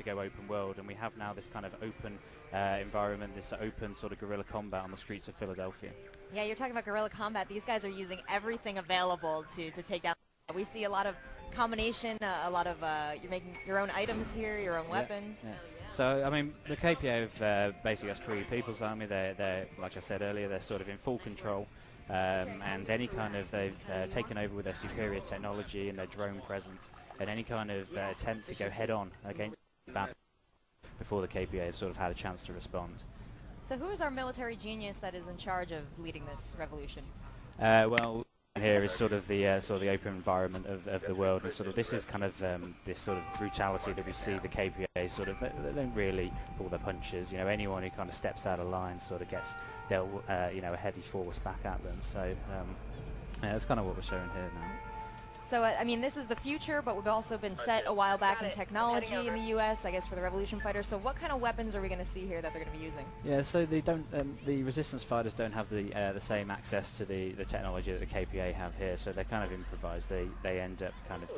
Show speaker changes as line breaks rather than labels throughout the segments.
go open world, and we have now this kind of open environment, this open sort of guerrilla combat on the streets of Philadelphia.
Yeah, you're talking about guerrilla combat. These guys are using everything available to take down. We see a lot of combination, a lot of you're making your own items here, your own weapons.
Yeah. So, I mean, the KPA have basically that's Korea People's Army. They're, like I said earlier, they're sort of in full control. And any kind of, they've taken over with their superior technology and their drone presence, and any kind of attempt to go head-on against that before the KPA have sort of had a chance to respond.
So who is our military genius that is in charge of leading this revolution?
Well, here is sort of the open environment of the world, and sort of this is kind of this sort of brutality that we see the KPA sort of they don't really pull their punches. You know, anyone who kind of steps out of line sort of gets dealt you know, a heavy force back at them. So yeah, that's kind of what we're showing here now.
So, I mean, this is the future, but we've also been set a while back in technology in the U.S., I guess, for the Revolution Fighters. So what kind of weapons are we going to see here that they're going to be using?
Yeah, so they don't, the Resistance Fighters don't have the same access to the technology that the KPA have here, so they kind of improvise. They end up kind of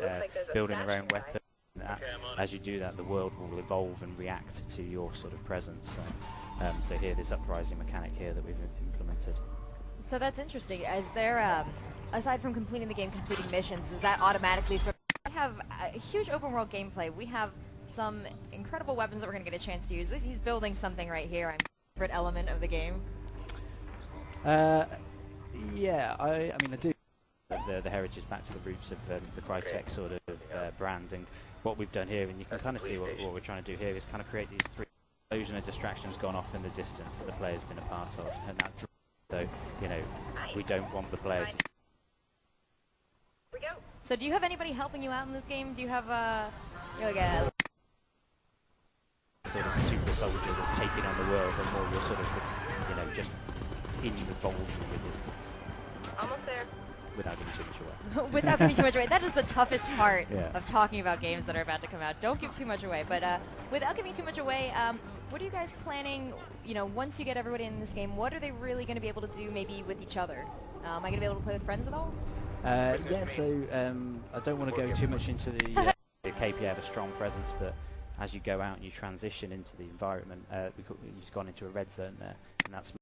building their own weapon. As you do that, the world will evolve and react to your sort of presence. So here, this uprising mechanic here that we've implemented.
So that's interesting. Is there, aside from completing the game, completing missions, is that automatically sort of... We have a huge open world gameplay. We have some incredible weapons that we're going to get a chance to use. He's building something right here. I'm favorite element of the game.
Yeah, I mean, I do. The heritage back to the roots of the Crytek sort of brand, and what we've done here, and you can kind of see what we're trying to do here is kind of create these three illusion of distractions gone off in the distance that the player's been a part of, and that. So, you know, we don't want the player to...
So do you have anybody helping you out in this game? Do you have like a
sort of super soldier that's taking on the world, and more you're sort of this, you know, just involved in resistance?
Almost there.
Without giving too much away.
Without giving too much away. That is the toughest part
Yeah.
of talking about games that are about to come out. Don't give too much away. But without giving too much away, what are you guys planning, you know, once you get everybody in this game, what are they really going to be able to do maybe with each other? Am I going to be able to play with friends at all?
Yeah, so I don't want to go too much into the KPA have a strong presence, but as you go out and you transition into the environment, you've gone into a red zone there, and that's